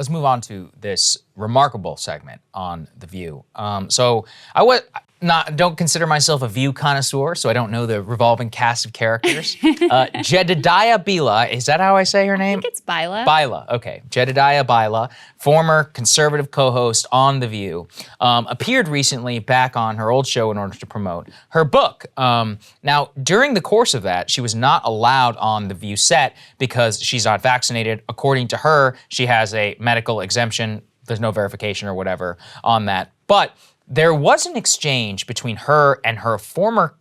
let's move on to this remarkable segment on The View. So I don't consider myself a View connoisseur, so I don't know the revolving cast of characters. Jedediah Bila, is that how I say her name? I think it's Bila. Bila, okay. Jedediah Bila, former conservative co-host on The View, appeared recently back on her old show in order to promote her book. Now, during the course of that, she was not allowed on The View set because she's not vaccinated. According to her, she has a medical exemption. There's no verification or whatever on that. But there was an exchange between her and her former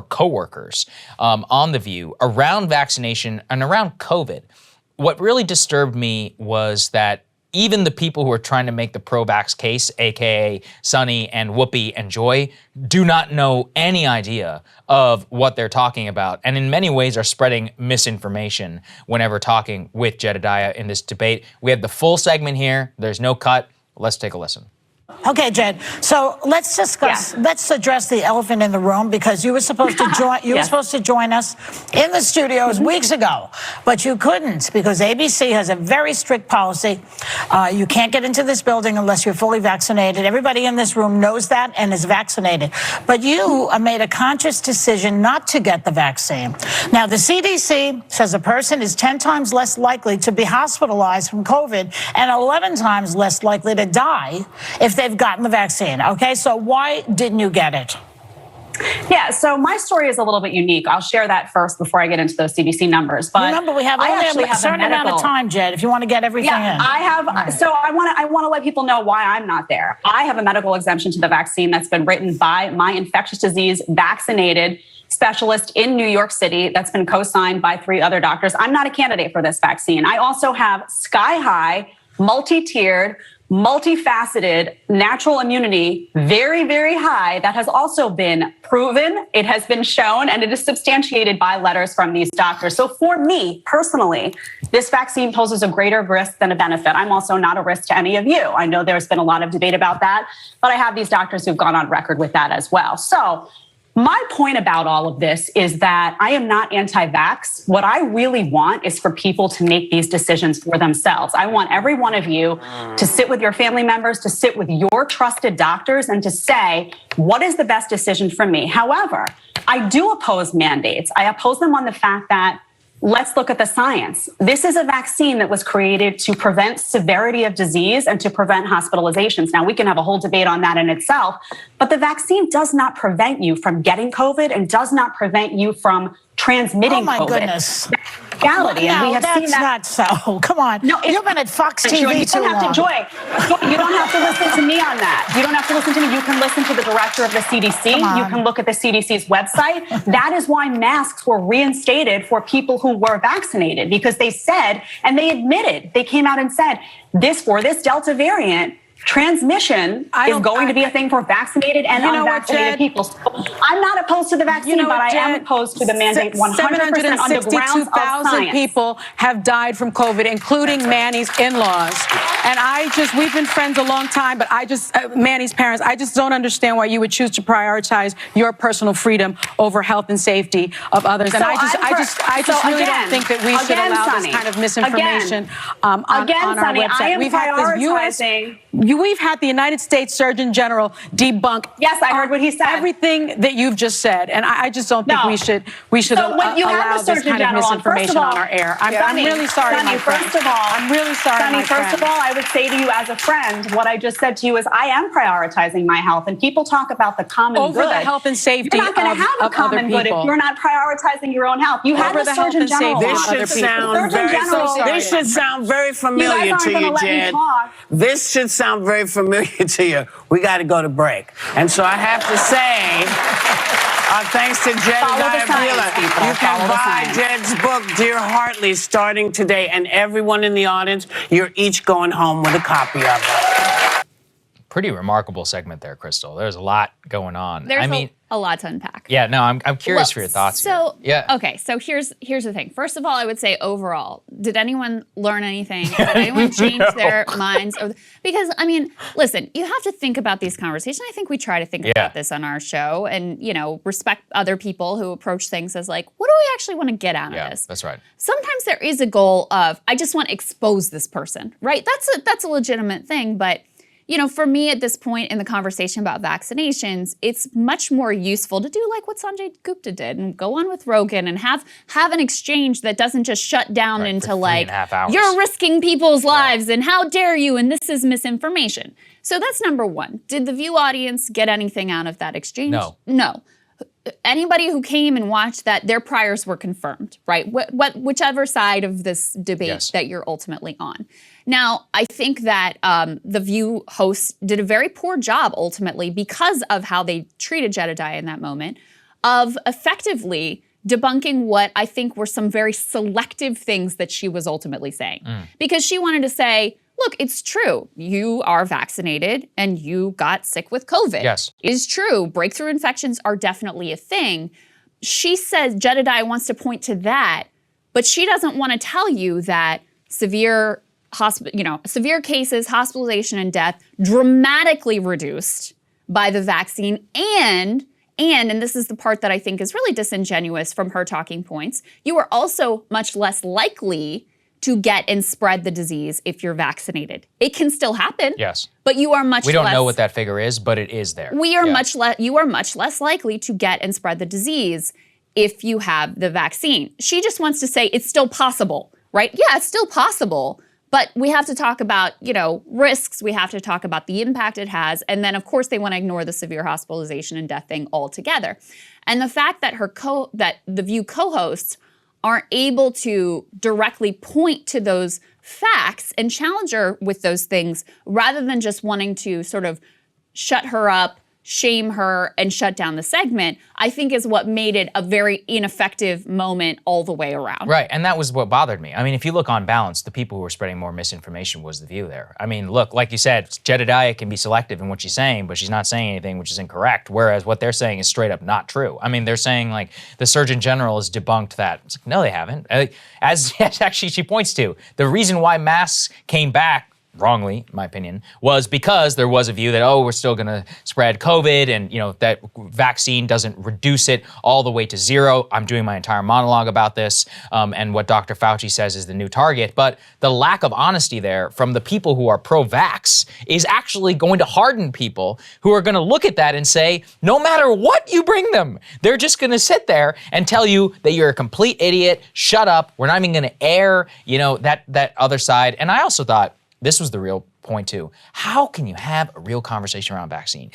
coworkers on The View around vaccination and around COVID. What really disturbed me was that even the people who are trying to make the pro-vax case, aka Sunny and Whoopi and Joy, do not know any idea of what they're talking about, and in many ways are spreading misinformation whenever talking with Jedediah in this debate. We have the full segment here. There's no cut. Let's take a listen. Okay, Jed. So let's discuss. Yeah. Let's address the elephant in the room, because you were supposed to join. You were supposed to join us in the studios weeks ago, but you couldn't because ABC has a very strict policy. You can't get into this building unless you're fully vaccinated. Everybody in this room knows that and is vaccinated. But you made a conscious decision not to get the vaccine. Now, the CDC says a person is 10 times less likely to be hospitalized from COVID and 11 times less likely to die if they've gotten the vaccine. Okay, so why didn't you get it? Yeah, so my story is a little bit unique. I'll share that first before I get into those CDC numbers. But remember, we have only a certain amount of time, Jed, if you want to get everything in. I have. Right. So I want to let people know why I'm not there. I have a medical exemption to the vaccine that's been written by my infectious disease vaccinated specialist in New York City that's been co-signed by 3 other doctors. I'm not a candidate for this vaccine. I also have sky-high, multi-tiered, multifaceted natural immunity, very, very high, that has also been proven, it has been shown, and it is substantiated by letters from these doctors. So for me personally, this vaccine poses a greater risk than a benefit. I'm also not a risk to any of you. I know there's been a lot of debate about that, but I have these doctors who've gone on record with that as well. So my point about all of this is that I am not anti-vax. What I really want is for people to make these decisions for themselves. I want every one of you to sit with your family members, to sit with your trusted doctors, and to say, what is the best decision for me? However, I do oppose mandates. I oppose them on the fact that let's look at the science. This is a vaccine that was created to prevent severity of disease and to prevent hospitalizations. Now, we can have a whole debate on that in itself, but the vaccine does not prevent you from getting COVID and does not prevent you from transmitting COVID. Oh, my goodness. Reality, no, and we have that's seen that. Not so. Come on. No, you've been at Fox TV too long. You don't have to listen to me on that. You don't have to listen to me. You can listen to the director of the CDC. You can look at the CDC's website. That is why masks were reinstated for people who were vaccinated, because they said, and they admitted, they came out and said, for this Delta variant, transmission is going to be a thing for vaccinated and unvaccinated people. So I'm not opposed to the vaccine, but I am opposed to the mandate 100% on the grounds of science. People have died from COVID, including Manny's in-laws. And we've been friends a long time, but Manny's parents, I just don't understand why you would choose to prioritize your personal freedom over health and safety of others. And I just really don't think that we should allow this kind of misinformation on our website. We've had the United States Surgeon General debunk. Yes, I heard what he said. Everything that you've just said, and I just don't think we should allow this kind of misinformation on our air. I'm really sorry, my friend. I'm really sorry, my friend. First of all, I would say to you as a friend, what I just said to you is I am prioritizing my health, and people talk about the common good. Over the health and safety of other people. You're not going to have a common good if you're not prioritizing your own health. You have the Surgeon General. This should sound very familiar to you, Jed. This should sound very familiar to you. We got to go to break. And so I have to say, thanks to Jedediah Bila, you can buy Jed's book, Dear Hartley, starting today. And everyone in the audience, you're each going home with a copy of it. Pretty remarkable segment there, Krystal. There's a lot going on. There's a lot to unpack. Yeah, no, I'm curious for your thoughts. So, here. Yeah. Okay, so here's the thing. First of all, I would say overall, did anyone learn anything? Did anyone change their minds? Because, I mean, listen, you have to think about these conversations. I think we try to think about this on our show and, you know, respect other people who approach things as like, what do we actually want to get out of this? That's right. Sometimes there is a goal of, I just want to expose this person, right? That's a legitimate thing, but you know, for me at this point in the conversation about vaccinations, it's much more useful to do like what Sanjay Gupta did and go on with Rogan and have an exchange that doesn't just shut down into like, you're risking people's lives and how dare you and this is misinformation. So that's number one. Did the View audience get anything out of that exchange? No. Anybody who came and watched that, their priors were confirmed, right? Whichever side of this debate that you're ultimately on. Now, I think that the View hosts did a very poor job ultimately because of how they treated Jedediah in that moment of effectively debunking what I think were some very selective things that she was ultimately saying. Because she wanted to say, look, it's true. You are vaccinated and you got sick with COVID. Yes. It's true. Breakthrough infections are definitely a thing. She says Jedediah wants to point to that, but she doesn't want to tell you that severe cases, hospitalization, and death dramatically reduced by the vaccine and this is the part that I think is really disingenuous from her talking points, you are also much less likely to get and spread the disease if you're vaccinated. It can still happen. Yes. But you are much less. We don't know what that figure is, but it is there. You are much less likely to get and spread the disease if you have the vaccine. She just wants to say it's still possible, right? Yeah, it's still possible. But we have to talk about, you know, risks. We have to talk about the impact it has. And then, of course, they want to ignore the severe hospitalization and death thing altogether. And the fact that that the View co-hosts aren't able to directly point to those facts and challenge her with those things rather than just wanting to sort of shut her up, shame her, and shut down the segment, I think is what made it a very ineffective moment all the way around. Right, and that was what bothered me. I mean, if you look on balance, the people who were spreading more misinformation was the View there. I mean, look, like you said, Jedediah can be selective in what she's saying, but she's not saying anything which is incorrect, whereas what they're saying is straight up not true. I mean, they're saying, like, the Surgeon General has debunked that. It's like, no, they haven't. As actually she points to, the reason why masks came back, wrongly, in my opinion, was because there was a view that, oh, we're still going to spread COVID and, you know, that vaccine doesn't reduce it all the way to zero. I'm doing my entire monologue about this and what Dr. Fauci says is the new target. But the lack of honesty there from the people who are pro-vax is actually going to harden people who are going to look at that and say, no matter what you bring them, they're just going to sit there and tell you that you're a complete idiot, shut up, we're not even going to air, you know, that other side. And I also thought, this was the real point too. How can you have a real conversation around vaccine?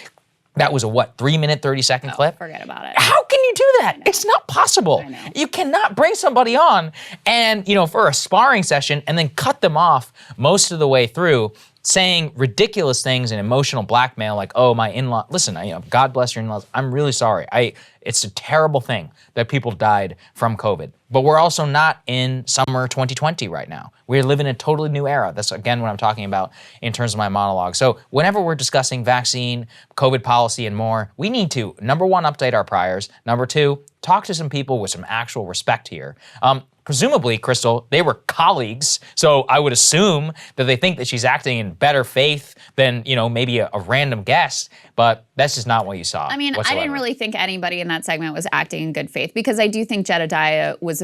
That was a 3-minute, 30-second clip? Forget about it. How can you do that? It's not possible. You cannot bring somebody on and, you know, for a sparring session and then cut them off most of the way through saying ridiculous things and emotional blackmail like, oh, my in-law, listen, God bless your in-laws. I'm really sorry. It's a terrible thing that people died from COVID. But we're also not in summer 2020 right now. We're living in a totally new era. That's, again, what I'm talking about in terms of my monologue. So whenever we're discussing vaccine, COVID policy, and more, we need to, number one, update our priors. Number two, talk to some people with some actual respect here. Presumably, Krystal, they were colleagues, so I would assume that they think that she's acting in better faith than, you know, maybe a random guest, but that's just not what you saw. I mean, whatsoever. I didn't really think anybody in that segment was acting in good faith because I do think Jedediah was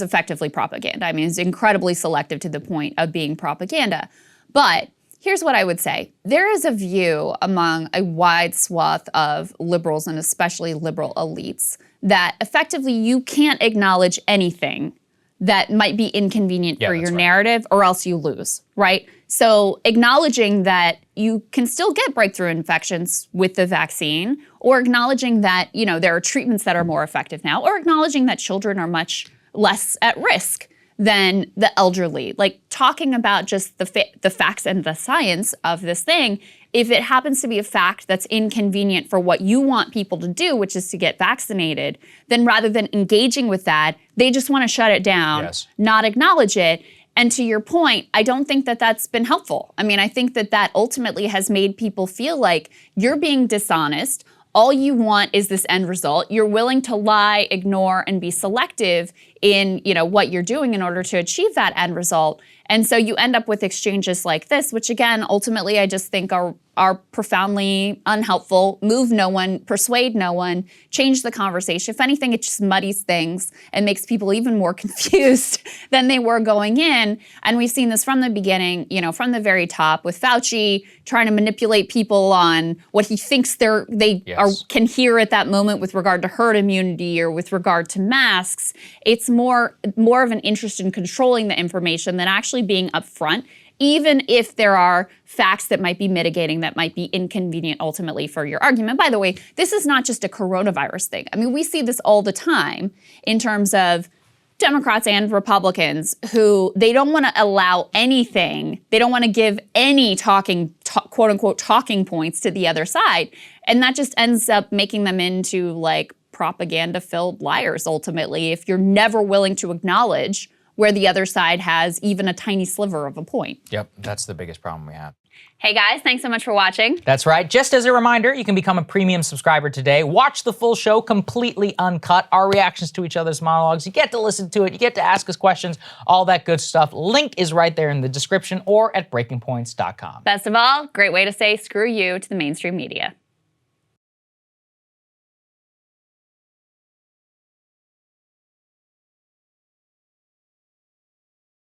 effectively propaganda. I mean, it's incredibly selective to the point of being propaganda. But here's what I would say. There is a view among a wide swath of liberals and especially liberal elites that effectively you can't acknowledge anything that might be inconvenient for your narrative or else you lose, right? So acknowledging that you can still get breakthrough infections with the vaccine or acknowledging that, you know, there are treatments that are more effective now or acknowledging that children are much less at risk than the elderly. Like talking about just the facts and the science of this thing, if it happens to be a fact that's inconvenient for what you want people to do, which is to get vaccinated, then rather than engaging with that, they just want to shut it down, not acknowledge it. And to your point, I don't think that that's been helpful. I mean, I think that that ultimately has made people feel like you're being dishonest. All you want is this end result. You're willing to lie, ignore, and be selective in, what you're doing in order to achieve that end result. And so you end up with exchanges like this, which again, ultimately, I just think are profoundly unhelpful, move no one, persuade no one, change the conversation. If anything, it just muddies things and makes people even more confused than they were going in. And we've seen this from the beginning, from the very top, with Fauci trying to manipulate people on what he thinks can hear at that moment with regard to herd immunity or with regard to masks. It's more of an interest in controlling the information than actually being upfront, even if there are facts that might be mitigating, that might be inconvenient ultimately for your argument. By the way, this is not just a coronavirus thing. I mean, we see this all the time in terms of Democrats and Republicans who they don't want to allow anything. They don't want to give any quote unquote talking points to the other side. And that just ends up making them into like propaganda-filled liars ultimately if you're never willing to acknowledge where the other side has even a tiny sliver of a point. Yep, that's the biggest problem we have. Hey guys, thanks so much for watching. That's right. Just as a reminder, you can become a premium subscriber today. Watch the full show completely uncut, our reactions to each other's monologues. You get to listen to it, you get to ask us questions, all that good stuff. Link is right there in the description or at breakingpoints.com. Best of all, great way to say screw you to the mainstream media.